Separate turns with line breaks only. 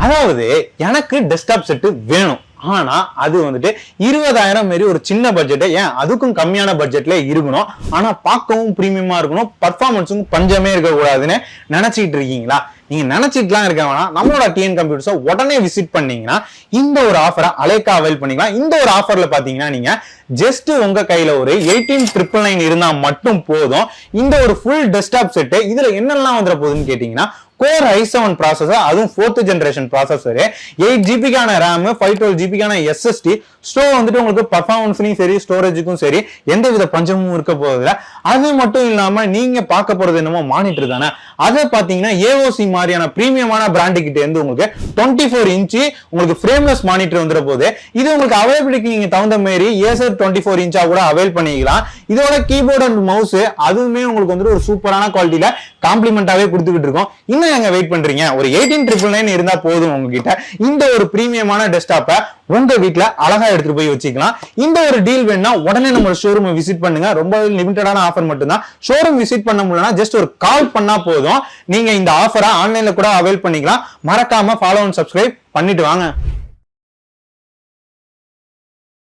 அதாவது எனக்கு desktop set வேணும், ஆனா அது வந்துட்டு 20,000 மாரி ஒரு சின்ன பட்ஜெட், ஏன் அதுக்கும் கம்மியான பட்ஜெட்ல இருக்கணும், ஆனா பார்க்கவும் பிரீமியமா இருக்கணும், பர்ஃபார்மன்ஸும் பஞ்சமே இருக்க கூடாதுன்னு நினைச்சிட்டு இருக்கீங்களா? நீங்க நினைச்சிட்டுலாம் இருக்க வேணாம். நம்மளோட டிஎன் கம்ப்யூட்டர்ஸை உடனே விசிட் பண்ணீங்கன்னா இந்த ஒரு ஆஃபரை அலைக்கா அவைல் பண்ணிக்கலாம். இந்த ஒரு ஆஃபர்ல பாத்தீங்கன்னா நீங்க ஜஸ்ட் உங்க கையில ஒரு 18,999 இருந்தா மட்டும் போதும். இந்த ஒரு ஃபுல் டெஸ்க்டாப் செட்டு இதுல என்னெல்லாம் வந்துட போகுதுன்னு கேட்டீங்கன்னா, Core i7 ப்ராசஸர், அதுவும் 4th generation processor, 8GB RAM, 512GB SSD, store வந்துட்டு உங்களுக்கு பர்ஃபார்மன்ஸ்லயும் சரி ஸ்டோரேஜுக்கும் சரி எந்த வித பஞ்சமும் இருக்க போகுதுல. அது மட்டும் இல்லாம நீங்க பார்க்க போறது என்னமோ மானிட்டர் தானே, அதை பாத்தீங்கன்னா AOC மாதிரியான பிரீமியமான பிராண்டு கிட்ட இருந்து உங்களுக்கு 24 இன்ச் உங்களுக்கு ஃப்ரேம்லெஸ் மானிட்டர் வந்துட போகுது. இது உங்களுக்கு அவைலபிலிட்டி நீங்க தகுந்த மாதிரி Acer 24 இன்ச்சா கூட அவைல் பண்ணிக்கலாம். இதோட கீபோர்ட் அண்ட் மவுஸ் அதுவுமே உங்களுக்கு வந்துட்டு ஒரு சூப்பரான குவாலிட்டியில காம்ப்ளிமெண்டாவே கொடுத்துக்கிட்டு இருக்கோம். இன்னும் எங்க வெயிட் பண்றீங்க? ஒரு 18,999 இருந்தா போதும் உங்ககிட்ட இந்த ஒரு பிரீமியமான டெஸ்க்டாப்பை உங்க வீட்டுல அழகா எடுத்துட்டு போய் வச்சுக்கலாம். இந்த ஒரு டீல் வேணும்னா உடனே நம்ம ஷோரூம் விசிட் பண்ணுங்க. ரொம்ப லிமிட்டடான ஆஃபர் மட்டும் தான். ஷோரூம் விசிட் பண்ண முடியலன்னா ஜஸ்ட் ஒரு கால் பண்ணா போதும். நீங்க இந்த ஆஃபரை ஆன்லைன்ல கூட அவைல் பண்ணிக்கலாம். மறக்காம ஃபாலோ அண்ட் சப்ஸ்கிரைப் பண்ணிட்டு வாங்க.